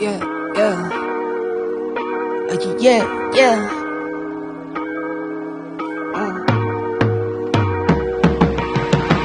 Yeah.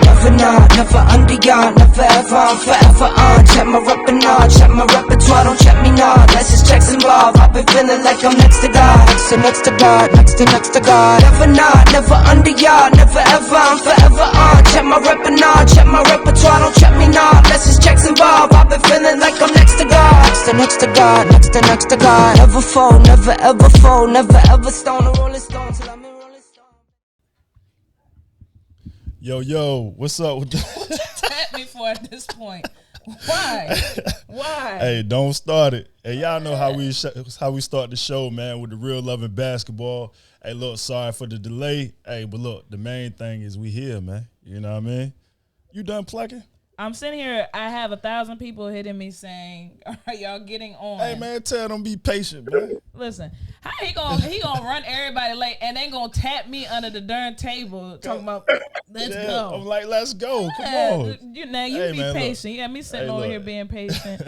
Never not, never under y'all, never ever, I'm forever on. Check my repertoire, check my repertoire, don't check me now. Let's just checks involved. I've been feeling like I'm next to God, next to God, next to God. Never not, never under y'all, never ever, I'm forever on. Check my repertoire, don't check me now. Let's just checks involved. I've been feeling like I'm next to God, next to God, next to God. Never fall, never ever fall, never ever stone a rolling stone till I'm in rolling stone. Yo, what's up with Tap me for at this point. Why? Hey, don't start it. Hey, y'all know how we start the show, man, with the real love in basketball. Hey, look, sorry for the delay. Hey, but look, the main thing is we here, man. You know what I mean? You done plucking? I'm sitting here. I have 1,000 people hitting me saying, "Are y'all getting on?" Hey, man, tell them be patient, man. Listen, how he gonna run everybody late and then gonna tap me under the darn table talking about let's go. I'm like, let's go. Come on. You Hey, be man, patient. You got me sitting over look. here being patient.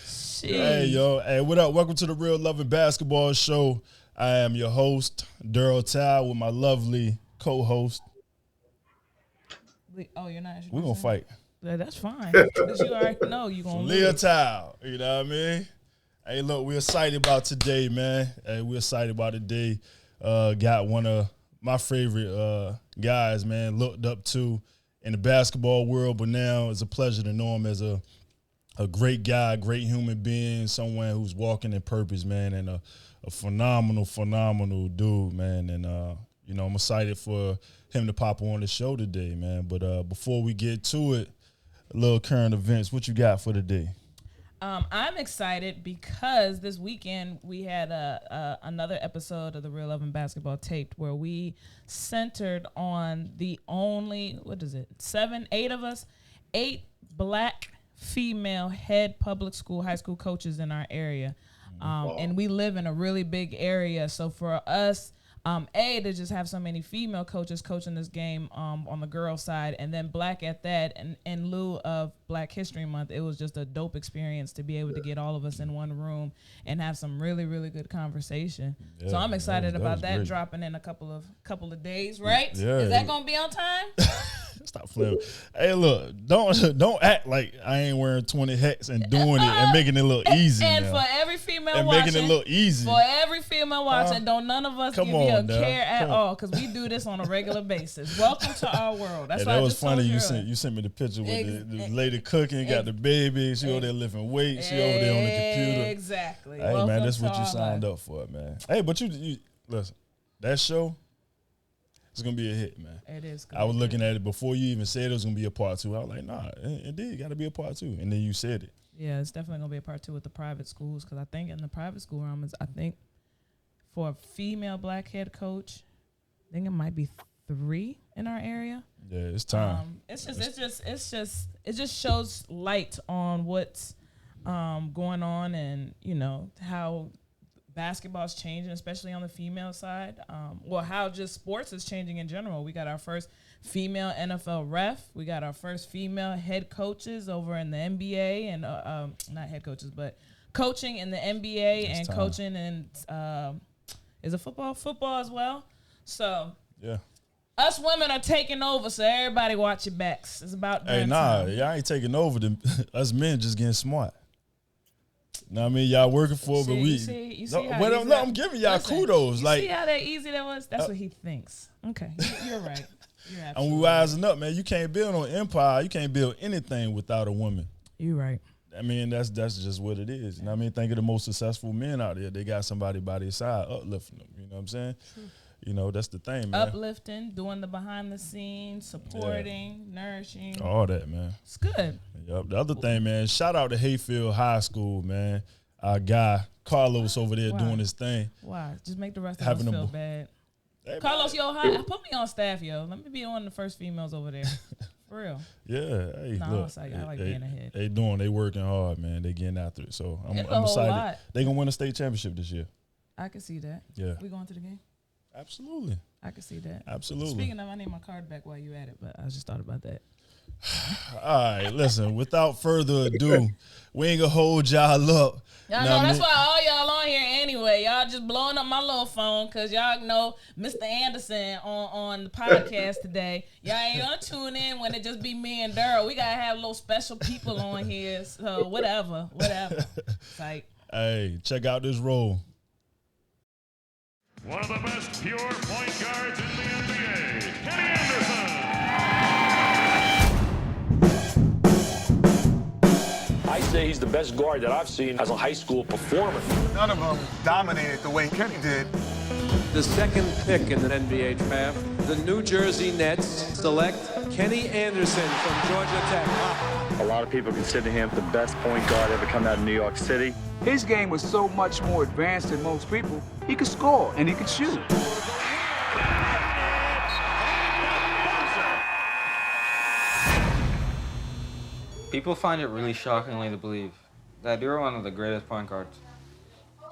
Shit. Hey, yo. Hey, what up? Welcome to the Real Love and Basketball Show. I am your host, Daryl Tao, with my lovely co-host. Oh, you're not. We're going to fight. That's fine. Because you already know you're going to Leah lose. Tao, you know what I mean? Hey, look, we're excited about today, man. Hey, we're excited about today. Got one of my favorite guys, man, looked up to in the basketball world, but now it's a pleasure to know him as a great guy, great human being, someone who's walking in purpose, man, and a phenomenal dude, man. And, you know, I'm excited for him to pop on the show today, man. But before we get to it, a little current events. What you got for today? I'm excited because this weekend we had another episode of the Real Love and Basketball Taped where we centered on the only, 8 of us, 8 black female head public school, high school coaches in our area. And we live in a really big area. So for us, to just have so many female coaches coaching this game on the girl side, and then black at that, and in lieu of Black History Month, it was just a dope experience to be able to get all of us in one room and have some really, really good conversation. Yeah, so I'm excited about that dropping in a couple of days, right? Yeah. Is that gonna be on time? Stop flipping. Hey, look, don't act like I ain't wearing 20 hats and doing it and making it look easy. And now. for every female and watching, making it look easy. For every female watching, don't none of us give you a care at all, because we do this on a regular basis. Welcome to our world. That's why that was funny. You sent me the picture with the lady cooking, got the baby. She over there lifting weights. She over there on the computer. Exactly. Hey, man, that's what you signed up for, man. Hey, but you listen, that show, it's going to be a hit, man. It is. I was looking at it before you even said it was going to be a part 2. I was like, nah, indeed, got to be a part 2. And then you said it. Yeah, it's definitely going to be a part 2 with the private schools, because I think in the private school realm, I think for a female black head coach, I think it might be 3 in our area. Yeah, it's time. It just shows light on what's going on, and you know how basketball's changing, especially on the female side. How just sports is changing in general. We got our first female NFL ref. We got our first female head coaches over in the NBA, and not head coaches, but coaching in the NBA and time. Coaching in is it football as well. So yeah, us women are taking over. So everybody watch your backs. It's about time. Y'all ain't taking over. Us men just getting smart. Know what I mean? Y'all working for it, but we. You see I'm giving y'all kudos. You see how that easy that was? That's what he thinks. Okay, you're right. You're absolutely and we wising up, man. You can't build on empire. You can't build anything without a woman. You're right. I mean, that's just what it is. You know what I mean? Think of the most successful men out there. They got somebody by their side uplifting them. You know what I'm saying? You know, that's the thing, man. Uplifting, doing the behind the scenes, supporting, nourishing. All that, man. It's good. Yep. The other thing, man, shout out to Hayfield High School, man. Our guy, Carlos, over there doing his thing. Why? Just make the rest of us feel bad. Hey, Carlos, put me on staff, yo. Let me be one of the first females over there. For real. Yeah. Hey, look, I like being ahead. They working hard, man. They getting after it. So I'm excited. They gonna win a state championship this year. I can see that. Yeah. We going to the game? Absolutely. I can see that. Absolutely. Speaking of, I need my card back while you at it, but I just thought about that. All right, listen, without further ado, we ain't gonna hold y'all up. Y'all know that's why all y'all on here anyway. Y'all just blowing up my little phone because y'all know Mr. Anderson on the podcast today. Y'all ain't gonna tune in when it just be me and Daryl. We gotta have little special people on here. So whatever. Like, hey, check out this roll. One of the best pure point guards in the NBA, Kenny Anderson. I say he's the best guard that I've seen as a high school performer. None of them dominated the way Kenny did. The second pick in the NBA draft, the New Jersey Nets select Kenny Anderson from Georgia Tech. A lot of people consider him the best point guard ever come out of New York City. His game was so much more advanced than most people. He could score and he could shoot. People find it really shockingly to believe that you're one of the greatest point guards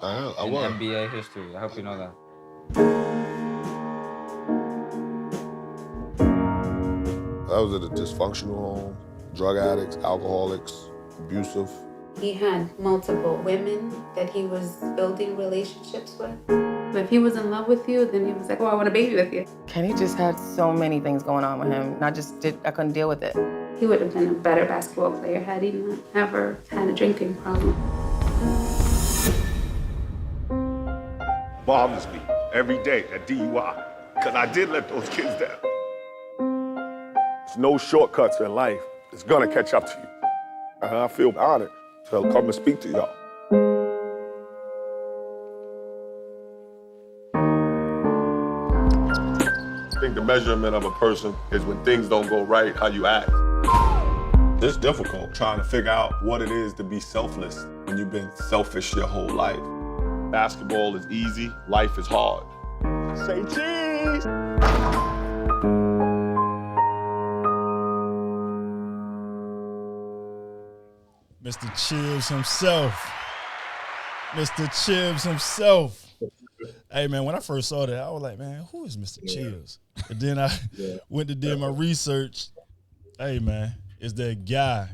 in NBA history. I hope you know that. I was at a dysfunctional home, drug addicts, alcoholics, abusive. He had multiple women that he was building relationships with. If he was in love with you, then he was like, oh, I want a baby with you. Kenny just had so many things going on with him, and I couldn't deal with it. He would have been a better basketball player had he not ever had a drinking problem. Bothers me every day, that DUI, because I did let those kids down. There's no shortcuts in life. It's gonna catch up to you. And I feel honored to come and speak to y'all. I think the measurement of a person is when things don't go right, how you act. It's difficult trying to figure out what it is to be selfless when you've been selfish your whole life. Basketball is easy, life is hard. Say cheese! Mr. Chibbs himself. Mr. Chibbs himself. Hey, man, when I first saw that, I was like, man, who is Mr. Chibbs? And then I went to do my research. Hey, man, it's that guy,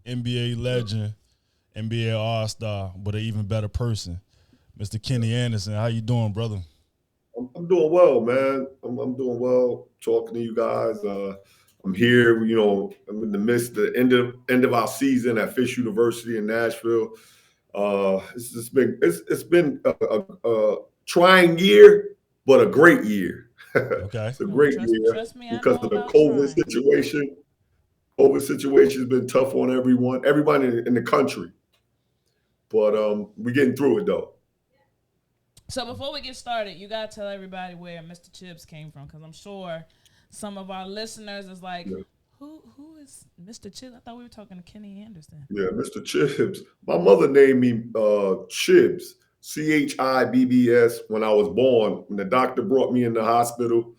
NBA legend, NBA All-Star, but an even better person, Mr. Kenny Anderson. How you doing, brother? I'm doing well, man. I'm doing well talking to you guys. I'm here, I'm in the midst of the end of our season at Fisk University in Nashville. It's been a trying year, but a great year. Okay. It's a great year because of the COVID situation. COVID situation has been tough on everybody in the country. But we're getting through it, though. So before we get started, you got to tell everybody where Mr. Chibbs came from, because I'm sure some of our listeners is like, who is Mr. Chibbs? I thought we were talking to Kenny Anderson. Yeah, Mr. Chibbs. My mother named me Chibbs, Chibbs, when I was born. When the doctor brought me in the hospital,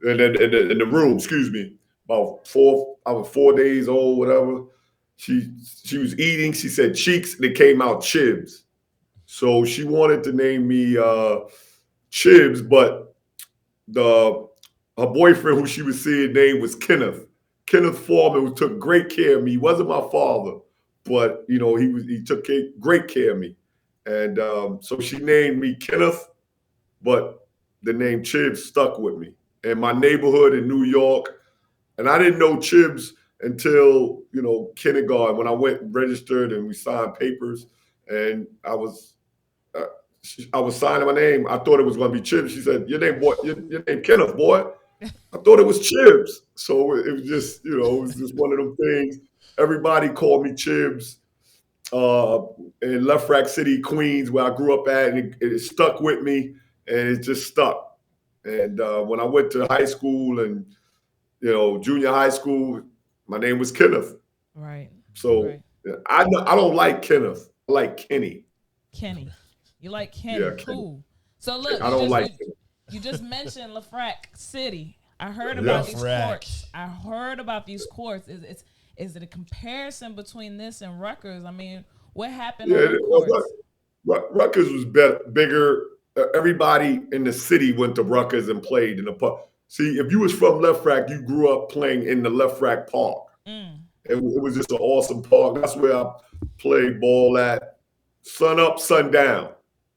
in the room, about 4 days old, whatever. She was eating. She said cheeks, and it came out Chibbs. So she wanted to name me Chibbs, but her boyfriend, who she was seeing, name was Kenneth. Kenneth Foreman, who took great care of me. He wasn't my father, but he took great care of me. And so she named me Kenneth, but the name Chibbs stuck with me. And my neighborhood in New York, and I didn't know Chibbs until, kindergarten, when I went and registered and we signed papers, and I was signing my name. I thought it was going to be Chibbs. She said, your name Kenneth, boy. I thought it was Chibbs. So it was just, it was just one of them things. Everybody called me Chibbs in Left Rack City, Queens, where I grew up at, and it stuck with me, and it just stuck. And when I went to high school and, junior high school, my name was Kenneth. Right. So right. I don't like Kenneth. I like Kenny. Kenny. You like Kenny. Yeah, Cool. So look, I don't like Kenny. You just mentioned Left Rack City. I heard about these courts. I heard about these courts. Is it a comparison between this and Rutgers? I mean, what happened on the courts? Rutgers was bigger. Everybody in the city went to Rutgers and played in the park. See, if you was from Left Rack, you grew up playing in the Left Rack Park. It was just an awesome park. That's where I played ball at. Sun up, sun down.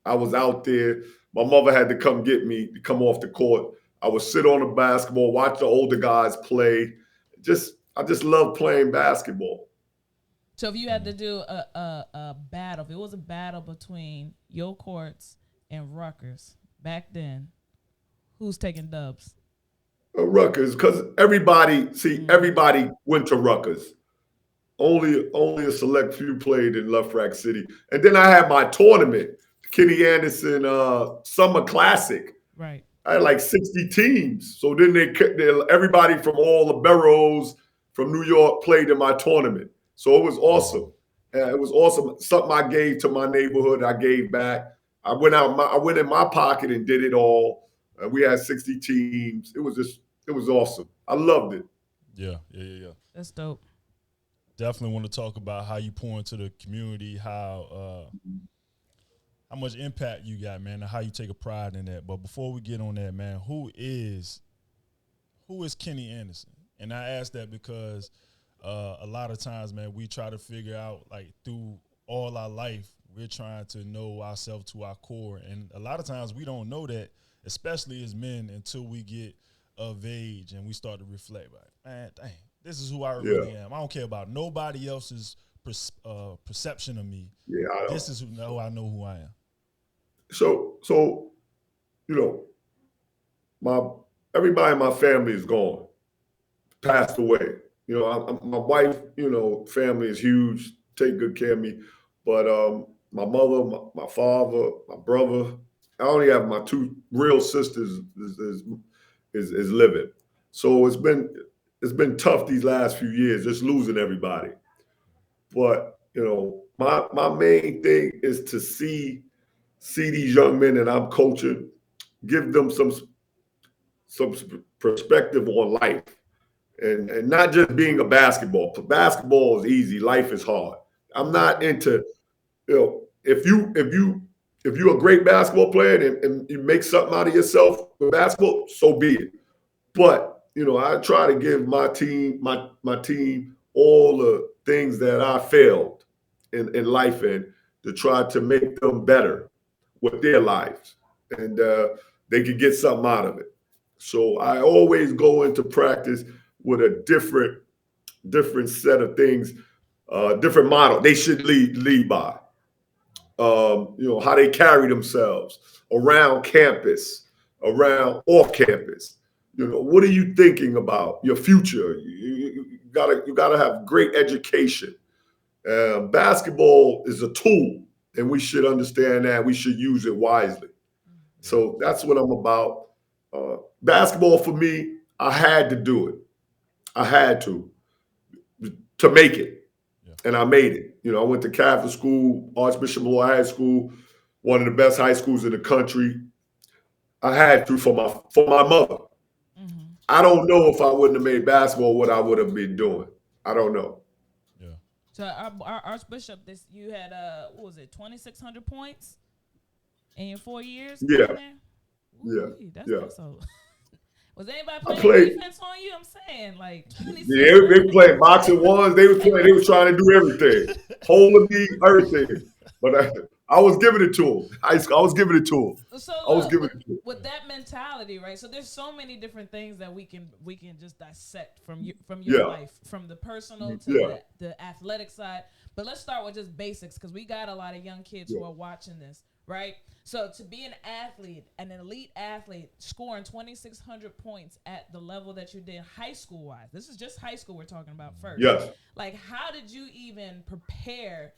I was out there. My mother had to come get me to come off the court. I would sit on the basketball, watch the older guys play. I just love playing basketball. So if you had to do a battle, if it was a battle between your courts and Rutgers back then, who's taking dubs? Rutgers, because everybody went to Rutgers. Only a select few played in Lufrak City. And then I had my tournament, Kenny Anderson Summer Classic. Right. I had like 60 teams. So then everybody from all the boroughs from New York played in my tournament. So it was awesome. It was awesome. Something I gave to my neighborhood, I gave back. I went in my pocket and did it all. We had 60 teams. It was awesome. I loved it. Yeah. That's dope. Definitely want to talk about how you pour into the community, how much impact you got, man, and how you take a pride in that. But before we get on that, man, who is Kenny Anderson? And I ask that because a lot of times, man, we try to figure out, like, through all our life, we're trying to know ourselves to our core. And a lot of times we don't know that, especially as men, until we get of age and we start to reflect, like, man, dang, this is who I really am. I don't care about nobody else's perception of me. Yeah, this is who I know who I am. So everybody in my family is gone, passed away. My wife, family is huge, take good care of me. But my mother, my father, my brother, I only have my two real sisters is living. So it's been tough these last few years, just losing everybody. But my main thing is to see these young men that I'm coaching, give them some perspective on life, and not just being a basketball. Basketball is easy, life is hard. I'm not into, if you're a great basketball player and you make something out of yourself with basketball, so be it. But I try to give my team all the things that I failed in life and to try to make them better with their lives, and they could get something out of it. So I always go into practice with a different set of things, different model they should lead by. How they carry themselves around campus, around off campus. What are you thinking about your future? You gotta have great education. Basketball is a tool, and we should understand that. We should use it wisely. So that's what I'm about. Basketball for me, I had to do it. I had to make it, and I made it. I went to Catholic school, Archbishop Malloy High School, one of the best high schools in the country. I had to for my mother. I don't know if I wouldn't have made basketball what I would have been doing. I don't know. Yeah. So our Archbishop, you had 2,600 points in your 4 years? Yeah. Ooh, that's so. Was anybody playing defense on you? I'm saying, like, 26. Yeah, they playing boxing ones. They was trying to do everything, holding me, everything. But I was giving it to them. I was giving it to them. So I was giving it to them. With that mentality, right? So there's so many different things that we can just dissect from your life, from the personal to the athletic side. But let's start with just basics, because we got a lot of young kids who are watching this, right? So to be an elite athlete, scoring 2,600 points at the level that you did high school wise. This is just high school we're talking about first. Yes. Like, how did you even prepare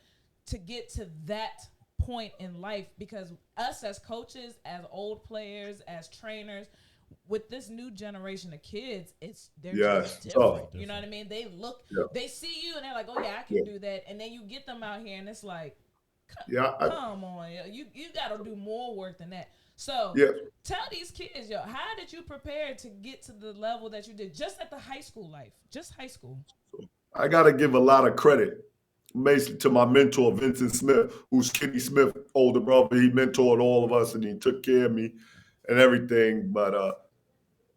to get to that point in life? Because us as coaches, as old players, as trainers, with this new generation of kids, they're just different. You know what I mean? They they see you and they're like, oh yeah, I can do that. And then you get them out here and it's like, come on, you got to do more work than that. So tell these kids, how did you prepare to get to the level that you did just at the high school life, just high school? I got to give a lot of credit basically to my mentor, Vincent Smith, who's Kenny Smith's older brother. He mentored all of us and he took care of me and everything. But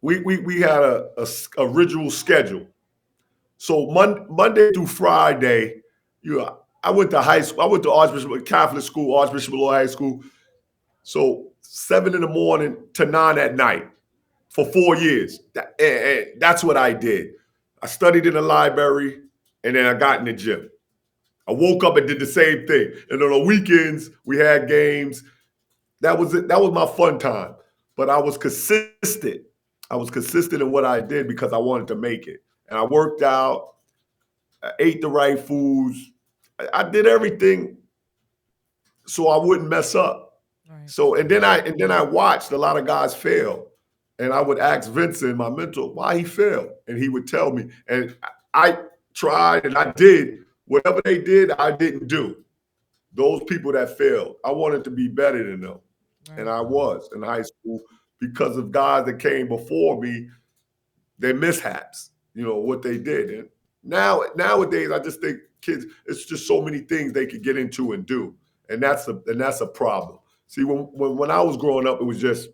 we had a ritual schedule. So Monday through Friday, I went to high school. I went to Archbishop Catholic School, Archbishop Lloyd High School. So 7 in the morning to 9 at night for 4 years. That's what I did. I studied in the library, and then I got in the gym. I woke up and did the same thing. And on the weekends, we had games. That was it. That was my fun time. But I was consistent. I was consistent in what I did because I wanted to make it. And I worked out. I ate the right foods. I did everything so I wouldn't mess up. Right. So and then I watched a lot of guys fail. And I would ask Vincent, my mentor, why he failed. And he would tell me. And I tried and I did. Whatever they did, I didn't do. Those people that failed, I wanted to be better than them. Right. And I was in high school because of guys that came before me, their mishaps, what they did. And nowadays, I just think kids, it's just so many things they could get into and do. And that's a problem. See, when I was growing up, it was just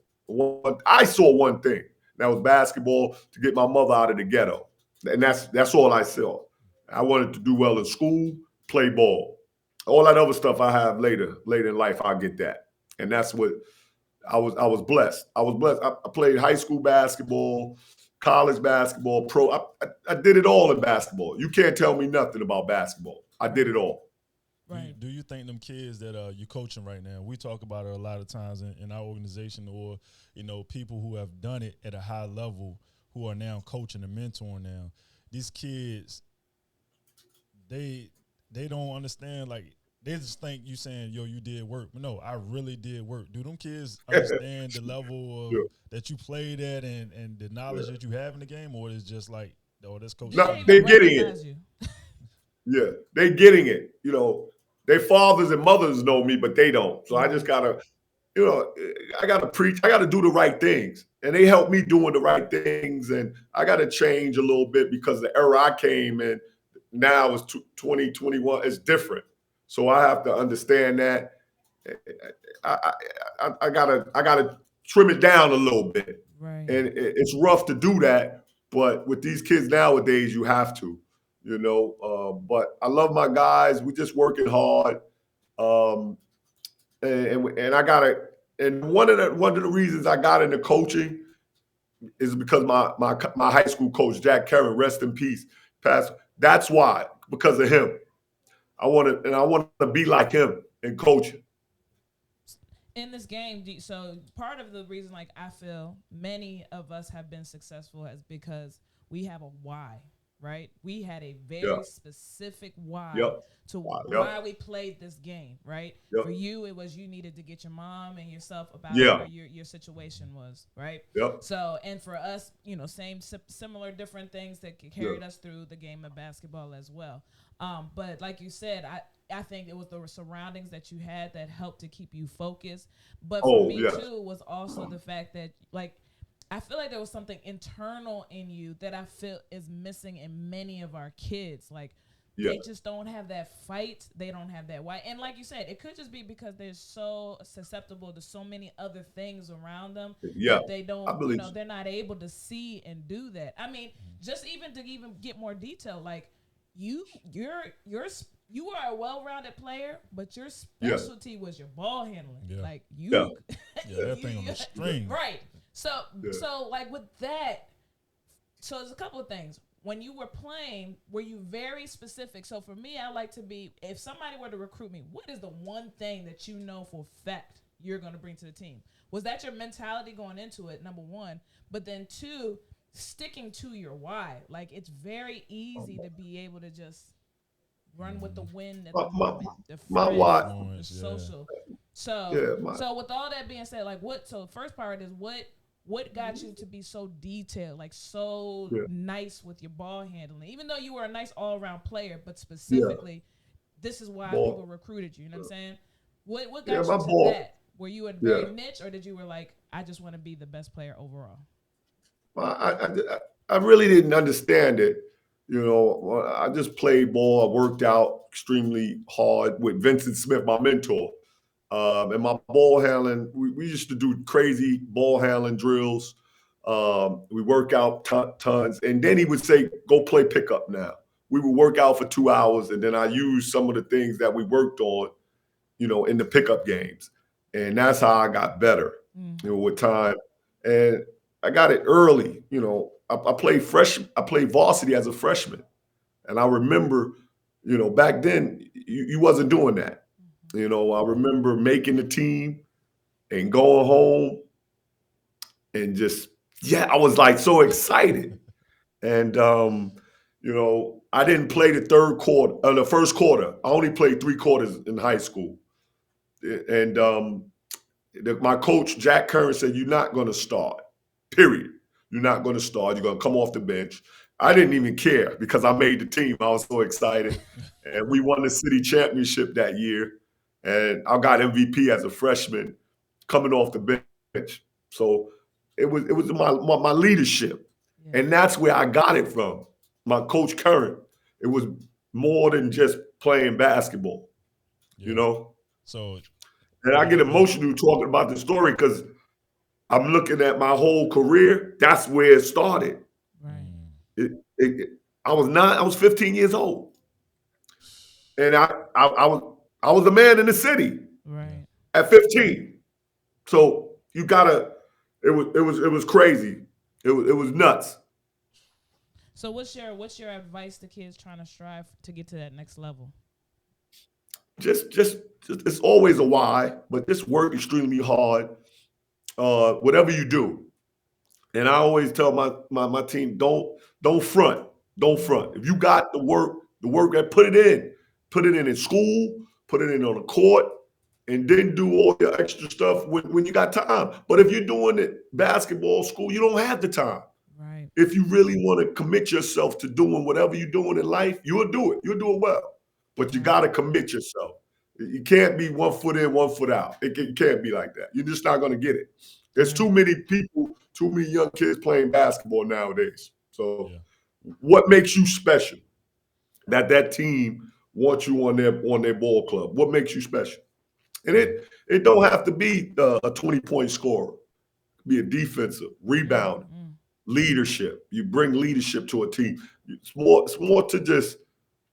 I saw one thing. That was basketball to get my mother out of the ghetto. And that's all I saw. I wanted to do well in school, play ball. All that other stuff I have later in life, I'll get that. And that's what I was blessed. I was blessed. I played high school basketball, college basketball, pro. I did it all in basketball. You can't tell me nothing about basketball. I did it all. Right. Do you think them kids that you're coaching right now, we talk about it a lot of times in our organization, or, people who have done it at a high level who are now coaching and mentoring now, these kids, they don't understand, like, they just think you saying, yo, you did work. But no, I really did work. Do them kids understand the level of that you played at and the knowledge that you have in the game, or is just like, oh, this coach? No, they're getting it. Yeah, they're getting it. Their fathers and mothers know me, but they don't. So I just gotta, I gotta preach. I gotta do the right things, and they help me doing the right things. And I gotta change a little bit because the era I came in now is 2021. It's different. So I have to understand that. I gotta trim it down a little bit, right. And it's rough to do that. But with these kids nowadays, you have to. But I love my guys. We're just working hard, and I got it. And one of the reasons I got into coaching is because my high school coach Jack Karen, rest in peace, passed. That's why, because of him. I want to be like him in coaching. In this game, so part of the reason, like, I feel many of us have been successful is because we have a why. Right, we had a very specific why to why we played this game. Right, for you, it was you needed to get your mom and yourself about where your situation was. Right. So, and for us, similar different things that carried us through the game of basketball as well. But like you said, I think it was the surroundings that you had that helped to keep you focused. But for me too was also the fact that, like, I feel like there was something internal in you that I feel is missing in many of our kids. Like, they just don't have that fight. They don't have that why. And like you said, it could just be because they're so susceptible to so many other things around them. That they don't, they're not able to see and do that. I mean, just even to get more detail, like, you are a well-rounded player, but your specialty was your ball handling. Like, that thing on the string. Right. So like with that, so there's a couple of things. When you were playing, were you very specific? So for me, I like to be, if somebody were to recruit me, what is the one thing that you know for a fact you're going to bring to the team? Was that your mentality going into it, number one? But then two, sticking to your why. Like, it's very easy to be able to just run with the wind at the moment. My why. The social. So with all that being said, like, so the first part is what got you to be so detailed, like so nice with your ball handling, even though you were a nice all-around player, but specifically, this is why people recruited you. You know what I'm saying? What got you to that? Were you a very niche, or did you were like, I just want to be the best player overall? I really didn't understand it. I just played ball. I worked out extremely hard with Vincent Smith, my mentor. And my ball handling, we used to do crazy ball handling drills. We work out tons. And then he would say, go play pickup now. We would work out for 2 hours, and then I use some of the things that we worked on, in the pickup games. And that's how I got better, with time. And I got it early. I played varsity as a freshman. And I remember, back then you wasn't doing that. I remember making the team and going home and just, I was like so excited. And, I didn't play the first quarter. I only played 3 quarters in high school. And my coach, Jack Curran, said, you're not going to start, period. You're not going to start. You're going to come off the bench. I didn't even care because I made the team. I was so excited. And we won the city championship that year. And I got MVP as a freshman coming off the bench. So it was my leadership. Yeah. And that's where I got it from. My coach Curran. It was more than just playing basketball, So, and I get emotional talking about the story because I'm looking at my whole career. That's where it started. Right. I was 15 years old, and I was a man in the city. Right. At 15. So you gotta. It was crazy. It was nuts. So what's your advice to kids trying to strive to get to that next level? Just it's always a why, but just work extremely hard. Whatever you do, and I always tell my team, don't front. If you got the work, put it in school, put it in on the court, and then do all your extra stuff when you got time. But if you're doing it basketball, school, you don't have the time. Right. If you really want to commit yourself to doing whatever you're doing in life, you'll do it. You'll do it well. But you got to commit yourself. You can't be 1 foot in, 1 foot out. It can't be like that. You're just not going to get it. There's too many young kids playing basketball nowadays. So what makes you special that team wants you on their ball club? What makes you special? And it don't have to be a 20-point scorer. It could be a defensive, rebound, leadership. You bring leadership to a team. It's more to just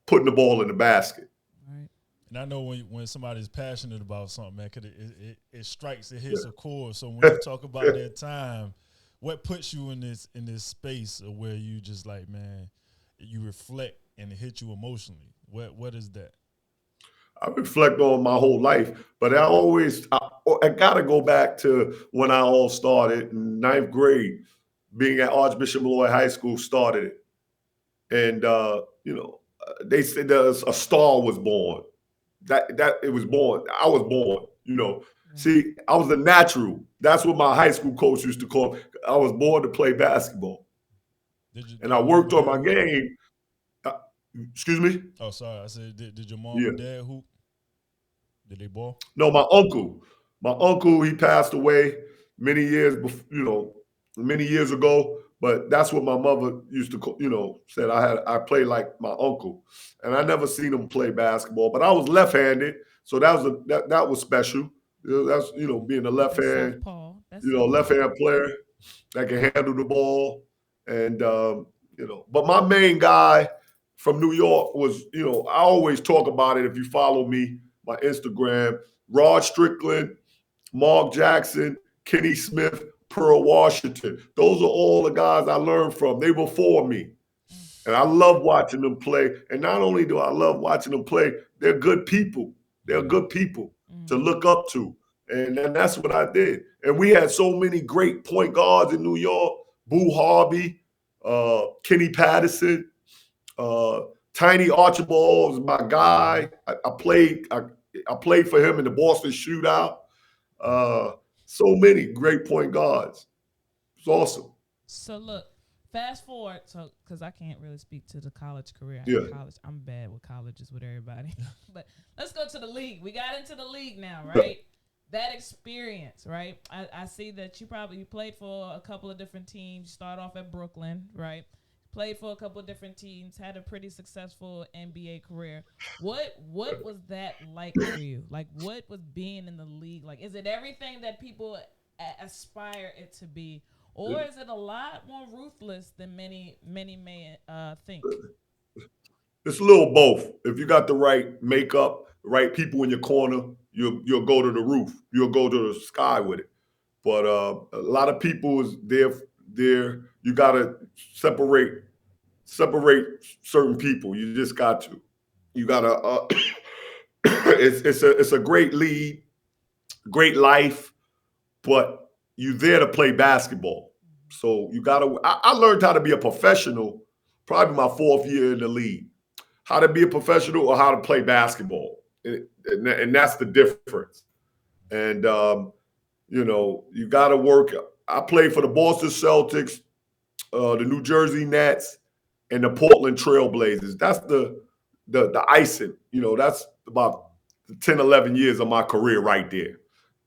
putting the ball in the basket. Right. And I know when somebody's passionate about something, man, cause it strikes, it hits a chord. So when you talk about that time, what puts you in this space of where you just like, man, you reflect and it hits you emotionally? What is that? I reflect on my whole life, but I gotta go back to when I all started in 9th grade, being at Archbishop Malloy High School started it. And they said a star was born. That it was born. I was born, See, I was a natural. That's what my high school coach used to call me. I was born to play basketball. And I worked on my game. Excuse me? Oh, sorry. I said, did your mom and dad hoop? Did they ball? No, my uncle, he passed away many years ago. But that's what my mother used to, said I played like my uncle, and I never seen him play basketball. But I was left-handed, so that was special. That's being a left-hand, left-hand player that can handle the ball, and But my main guy from New York was, I always talk about it if you follow me, my Instagram, Rod Strickland, Mark Jackson, Kenny Smith, Pearl Washington. Those are all the guys I learned from. They were for me. And I love watching them play. And not only do I love watching them play, they're good people. They're good people to look up to. And that's what I did. And we had so many great point guards in New York. Boo Harvey, Kenny Patterson, Tiny Archibald was my guy. I played for him in the Boston Shootout. So many great point guards. It's awesome. So look, fast forward, because I can't really speak to the college career. College, I'm bad with colleges with everybody. But let's go to the league. We got into the league now, right? That experience, right? I see that you played for a couple of different teams. You start off at Brooklyn, right? Played for a couple of different teams, had a pretty successful NBA career. What was that like for you? Like, what was being in the league like? Is it everything that people aspire it to be, Or is it a lot more ruthless than many may think? It's a little both. If you got the right makeup, the right people in your corner, you'll go to the roof. You'll go to the sky with it. But a lot of people is there. You gotta separate certain people. You just got to. You gotta. It's a great lead, great life, but you're there to play basketball. So you gotta. I learned how to be a professional probably my 4th year in the league. How to be a professional or how to play basketball, and that's the difference. And you got to work. I played for the Boston Celtics, the New Jersey Nets, and the Portland Trail Blazers. That's the icing. That's about 10, 11 years of my career right there.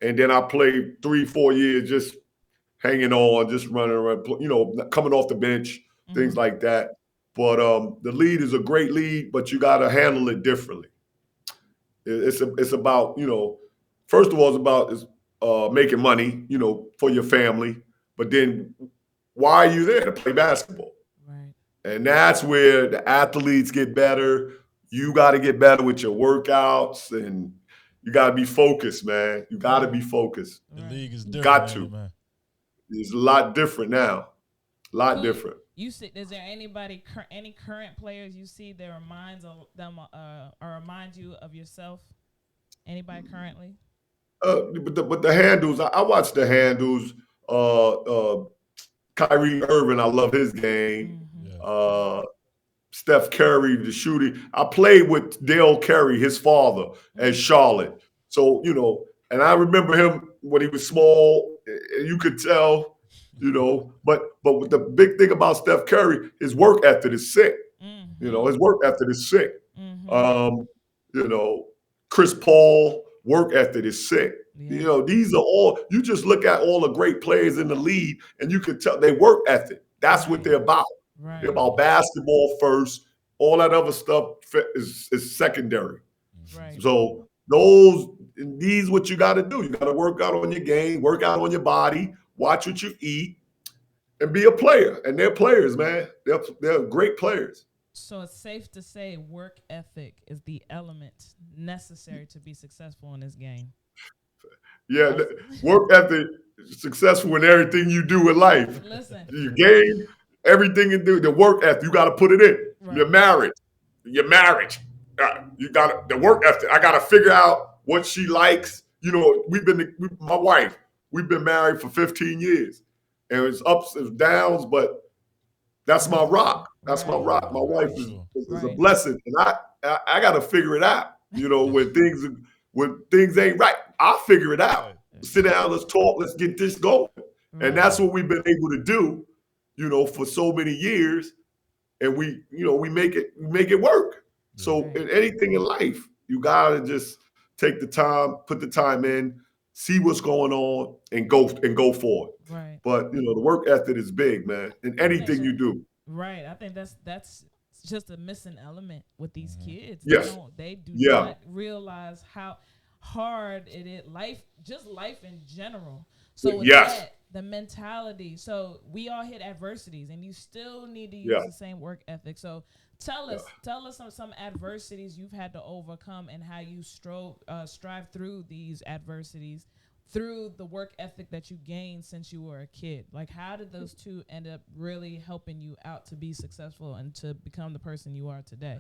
And then I played 3-4 years just hanging on, just running around, coming off the bench, things like that. But the lead is a great lead, but you got to handle it differently. It's about, first of all, it's about making money, for your family. But then why are you there? To play basketball. Right. And that's where the athletes get better. You got to get better with your workouts, and you got to be focused, man. You got to be focused. The league is different. Got to. Man. It's a lot different now. A lot different. You see, is there any current players you see that reminds them or remind you of yourself? Anybody currently? But the handles, I watch the handles. Kyrie Irving, I love his game. Steph Curry, the shooting. I played with Dale Curry, his father, at Charlotte. So, and I remember him when he was small. You could tell. But the big thing about Steph Curry, his work ethic is sick. His work ethic is sick. Chris Paul, work ethic is sick. Yeah. These are all, you just look at all the great players in the league and you can tell they work ethic. That's what they're about. Right. They're about basketball first. All that other stuff is secondary. Right. So these what you got to do. You got to work out on your game, work out on your body, watch what you eat, and be a player. And they're players, man. They're great players. So it's safe to say work ethic is the element necessary to be successful in this game. Yeah, work ethic is successful in everything you do in life. Listen. Your game, everything you do, the work ethic, you got to put it in. Right. Your marriage, you got the work ethic. I got to figure out what she likes. My wife, we've been married for 15 years. And it's ups and downs, but that's my rock. That's my rock. My wife is a blessing. And I got to figure it out. When things ain't right, I'll figure it out. Sit down, let's talk, let's get this going. And that's what we've been able to do, for so many years. And we make it work. So in anything in life, you gotta just take the time, put the time in, see what's going on, and go for it. Right. But the work ethic is big, man, in anything you do. Right. I think that's just a missing element with these kids. Yes. They do not realize how hard it is. Life in general. So with that, the mentality. So we all hit adversities, and you still need to use the same work ethic. So tell us some adversities you've had to overcome and how you strive through these adversities through the work ethic that you gained since you were a kid. Like, how did those two end up really helping you out to be successful and to become the person you are today?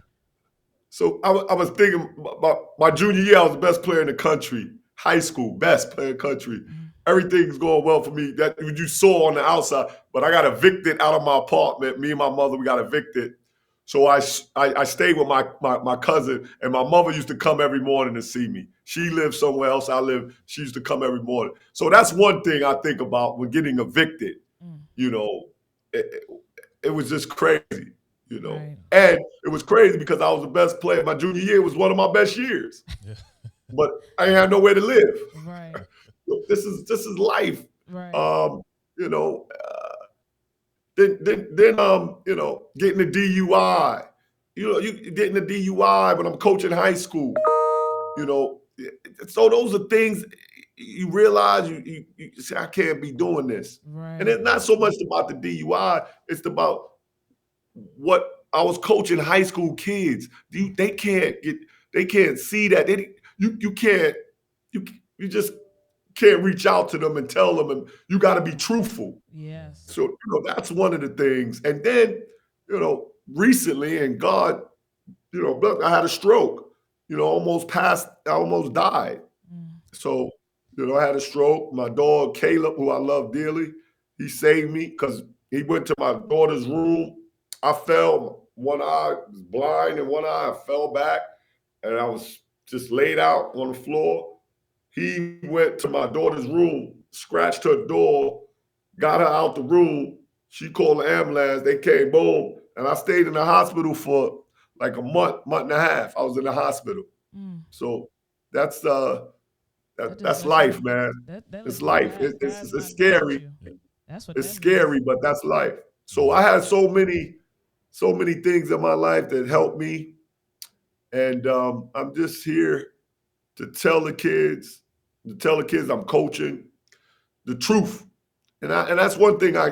So I was thinking about my junior year, I was the best player in the country. High school, best player in the country. Everything's going well for me. That you saw on the outside, but I got evicted out of my apartment. Me and my mother, we got evicted. So I stayed with my cousin, and my mother used to come every morning to see me. She lived somewhere else. She used to come every morning. So that's one thing I think about when getting evicted. It was just crazy, Right. And it was crazy because I was the best player. My junior year was one of my best years, but I ain't had nowhere to live. Right. This is life. Right. Then getting a DUI. You getting a DUI when I'm coaching high school. So those are things. you realize you say, I can't be doing this. Right. And it's not so much about the DUI, it's about what I was coaching high school kids. They can't see that. You just can't reach out to them and tell them, and you got to be truthful. Yes. So, that's one of the things. And then, recently, and God, I had a stroke, I almost died. So, I had a stroke. My dog, Caleb, who I love dearly, he saved me because he went to my daughter's room. I fell, one eye was blind and one eye I fell back, and I was just laid out on the floor. He went to my daughter's room, scratched her door, got her out the room. She called the ambulance. They came, boom. And I stayed in the hospital for like a month and a half. I was in the hospital. So that's life, man. It's life. It's scary. It's scary, but that's life. So I had so many things in my life that helped me. And I'm just here to tell the kids I'm coaching the truth. And that's one thing I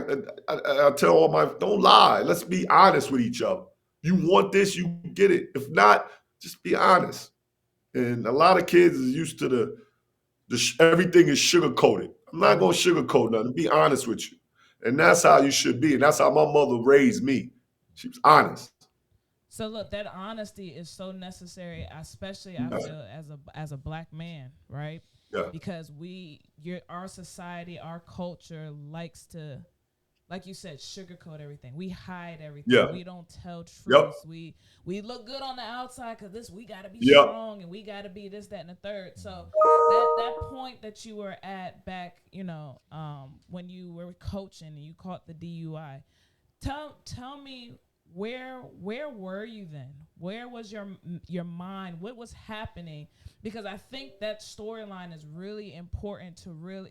tell all don't lie. Let's be honest with each other. You want this, you get it. If not, just be honest. And a lot of kids is used to everything is sugar-coated. I'm not going to sugarcoat nothing. Be honest with you. And that's how you should be. And that's how my mother raised me. She was honest. So look, that honesty is so necessary, especially I feel as a black man, right? Yeah. Because our society, our culture likes to, like you said, sugarcoat everything. We hide everything. Yeah. We don't tell truths. Yep. We look good on the outside because we got to be Yep. strong and we got to be this, that, and the third. So that point that you were at back, when you were coaching and you caught the DUI, tell me where were you then? Where was your mind? What was happening? Because I think that storyline is really important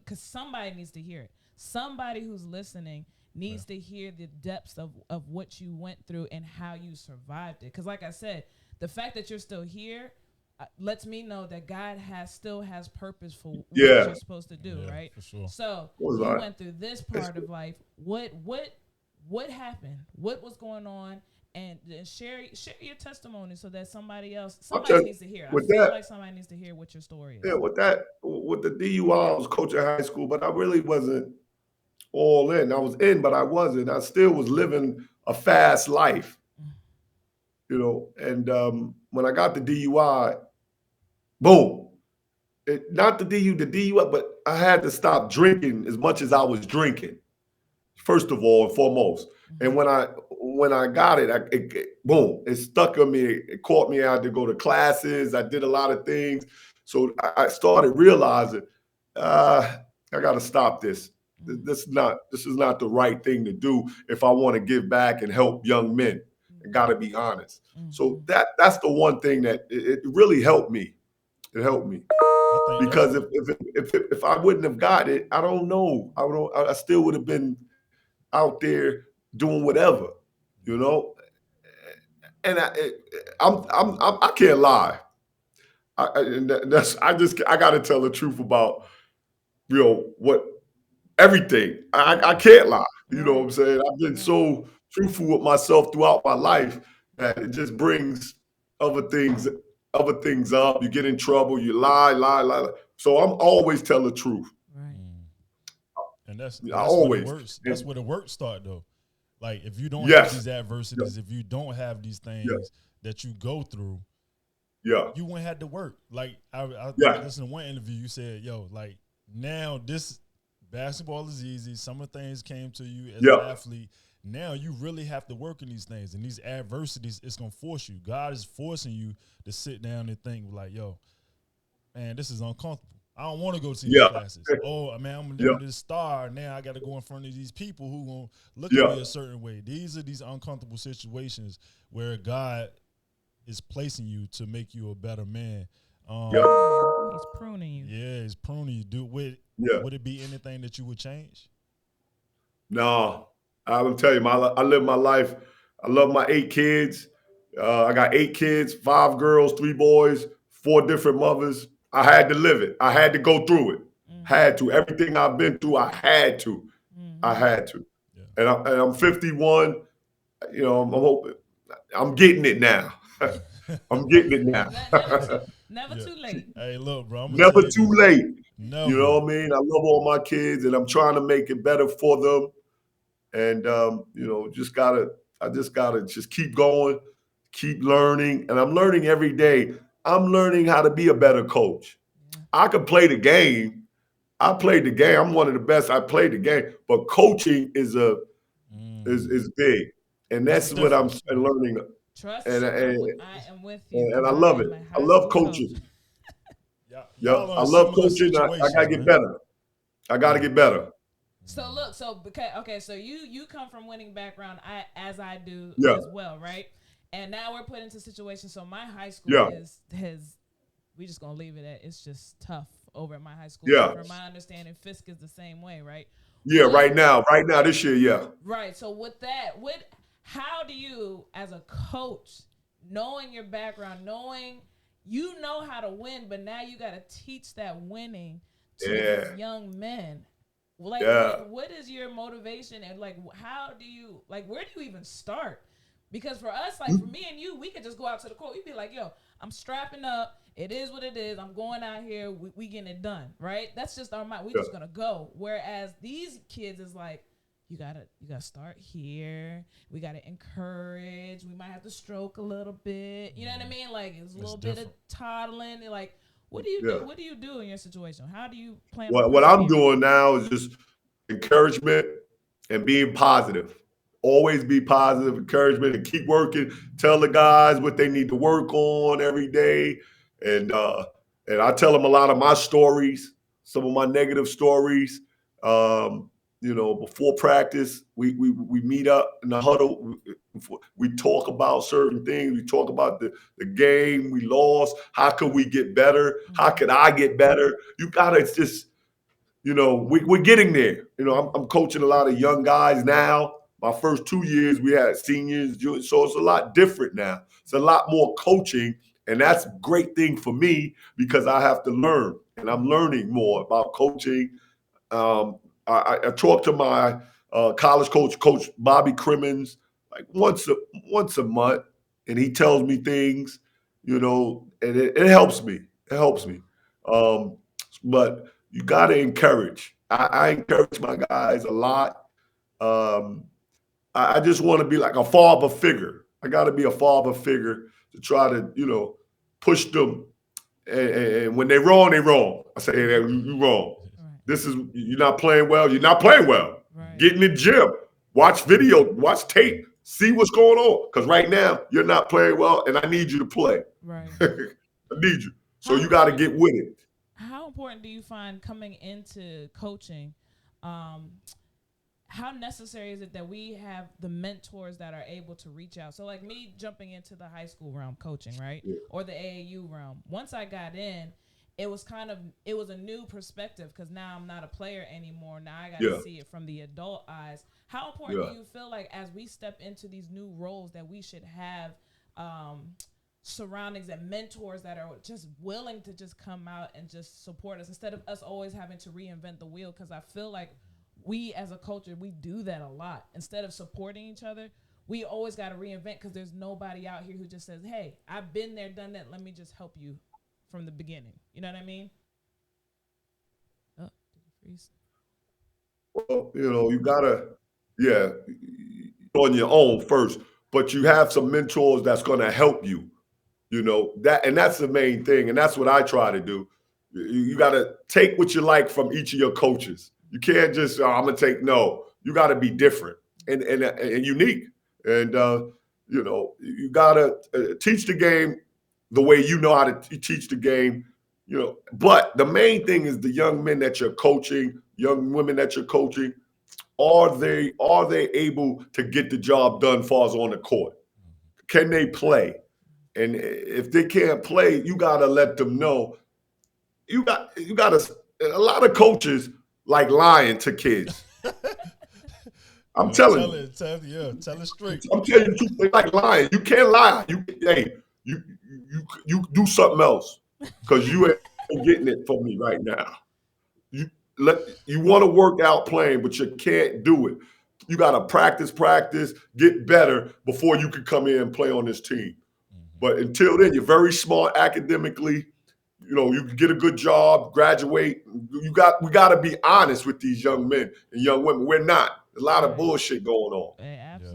because somebody needs to hear it. Somebody who's listening needs to hear the depths of what you went through and how you survived it. Because like I said, the fact that you're still here lets me know that God still has purpose for what you're supposed to do, right? For sure. So you went through this part of life. What happened? What was going on? And share your testimony so that somebody needs to hear. I feel like somebody needs to hear what your story is. Yeah, with the DUI, I was coaching high school, but I really wasn't all in. I was in, but I wasn't. I still was living a fast life, And when I got the DUI, boom. Not the DUI, but I had to stop drinking as much as I was drinking. First of all and foremost. And when I got it, boom, it stuck on me. It caught me. I had to go to classes. I did a lot of things. So I started realizing, I got to stop this. This is not the right thing to do if I want to give back and help young men. I got to be honest. So that's the one thing that it really helped me. It helped me. Because if I wouldn't have got it, I don't know. I still would have been out there doing whatever, and I can't lie. I got to tell the truth about what everything. I can't lie. You know what I'm saying? I've been so truthful with myself throughout my life that it just brings other things up. You get in trouble. You lie. So I'm always telling the truth. And that's always. Where that's where the work start though. Like if you don't have these adversities, if you don't have these things that you go through, you wouldn't have to work. Like I listened to one interview, you said, like now this basketball is easy. Some of the things came to you as an athlete. Now you really have to work in these things, and these adversities, it's gonna force you. God is forcing you to sit down and think like, man, this is uncomfortable. I don't want to go to these classes. Oh, man, I'm going to this star. Now I got to go in front of these people who going to look at me a certain way. These are these uncomfortable situations where God is placing you to make you a better man. He's pruning you. Yeah, he's pruning you. Would it be anything that you would change? No. I will tell you, I live my life. I love my 8 kids. I got 8 kids, 5 girls, 3 boys, 4 different mothers. I had to live it. I had to go through it. Had to. Everything I've been through, I had to. I had to. And I'm 51. You know, I'm hoping. I'm getting it now. I'm getting it now. Never too late. Hey, look, bro. Never too late. Never. You know what I mean? I love all my kids, and I'm trying to make it better for them. And you know, I just gotta keep going, keep learning, and I'm learning every day. I'm learning how to be a better coach. I can play the game. I played the game. I'm one of the best. I played the game, but coaching is big, and that's what I'm learning. Trust and I am with you. And I love it. I love coaching. Yeah, I love coaching. I gotta get better. I gotta get better. So look, okay, so you come from winning background, as I do as well, right? And now we're put into situations. So my high school has we just gonna leave it at it's just tough over at my high school. Yeah. From my understanding, Fisk is the same way, right? Yeah, right now this year, yeah. Right. So with that, how do you, as a coach, knowing your background, knowing you know how to win, but now you got to teach that winning to these young men? Like, what is your motivation, and like, how do you, like, where do you even start? Because for us, like for me and you, we could just go out to the court. We'd be like, yo, I'm strapping up. It is what it is. I'm going out here. We getting it done, right? That's just our mind. We just gonna go. Whereas these kids is like, you gotta start here. We gotta encourage. We might have to stroke a little bit. You know what I mean? Like it's a little bit of toddling. Like, what do you do? What do you do in your situation? How do you plan? What I'm doing now is just encouragement and being positive. Always be positive, encouragement, and keep working. Tell the guys what they need to work on every day. And I tell them a lot of my stories, some of my negative stories. You know, before practice, we meet up in the huddle. We talk about certain things. We talk about the game we lost. How could we get better? How could I get better? You gotta just, you know, we're getting there. You know, I'm coaching a lot of young guys now. My first 2 years, we had seniors, juniors, so it's a lot different now. It's a lot more coaching, and that's a great thing for me because I have to learn, and I'm learning more about coaching. I talk to my college coach, Coach Bobby Crimmins, like once a month, and he tells me things, you know, and it helps me. It helps me. But you got to encourage. I encourage my guys a lot. I just want to be like a father figure. I got to be a father figure to try to, you know, push them. And when they're wrong, they're wrong. I say, hey, you're wrong. This is, you're not playing well. You're not playing well. Get in the gym. Watch video. Watch tape. See what's going on. Because right now, you're not playing well, and I need you to play. Right. I need you. So you got to get with it. How important do you find coming into coaching? How necessary is it that we have the mentors that are able to reach out? So like me jumping into the high school realm coaching, right? Yeah. Or the AAU realm. Once I got in, it was a new perspective because now I'm not a player anymore. Now I got to see it from the adult eyes. How important do you feel like as we step into these new roles that we should have surroundings and mentors that are just willing to just come out and just support us instead of us always having to reinvent the wheel? Because I feel like we as a culture, we do that a lot. Instead of supporting each other, we always got to reinvent because there's nobody out here who just says, hey, I've been there, done that. Let me just help you from the beginning. You know what I mean? Oh, freeze. Well, you know, you got to, on your own first, but you have some mentors that's going to help you, you know, that's the main thing. And that's what I try to do. You got to take what you like from each of your coaches. You can't just, I'm going to take, no, you got to be different and unique. And, you know, you got to teach the game the way you know how to teach the game, you know. But the main thing is the young men that you're coaching, young women that you're coaching, are they able to get the job done as far as on the court? Can they play? And if they can't play, you got to let them know. You got a lot of coaches like lying to kids. I'm telling you. Tell it straight. I'm telling you, they like lying. You can't lie. You do something else because you ain't getting it from me right now. you want to work out playing, but you can't do it. You got to practice, get better before you can come in and play on this team. But until then, you're very smart academically. You know, you can get a good job, graduate. We got to be honest with these young men and young women. We're not. There's a lot of bullshit going on.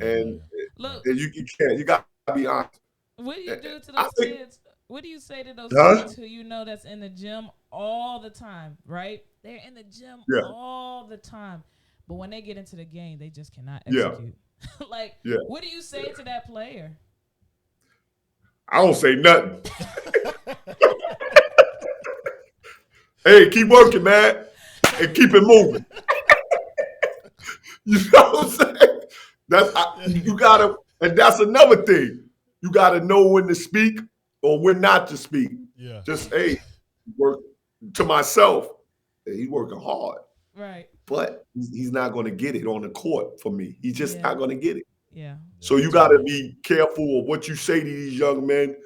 And Look, you can't. You got to be honest. What do you do to those kids? What do you say to those kids who you know that's in the gym all the time, right? They're in the gym all the time. But when they get into the game, they just cannot execute. What do you say to that player? I don't say nothing. Hey, keep working, man, and keep it moving. You know what I'm saying? You gotta, and that's another thing. You gotta know when to speak or when not to speak. Yeah. Just work to myself. Hey, he's working hard. Right. But he's not going to get it on the court for me. He's just not going to get it. Yeah. So you got to be careful of what you say to these young men.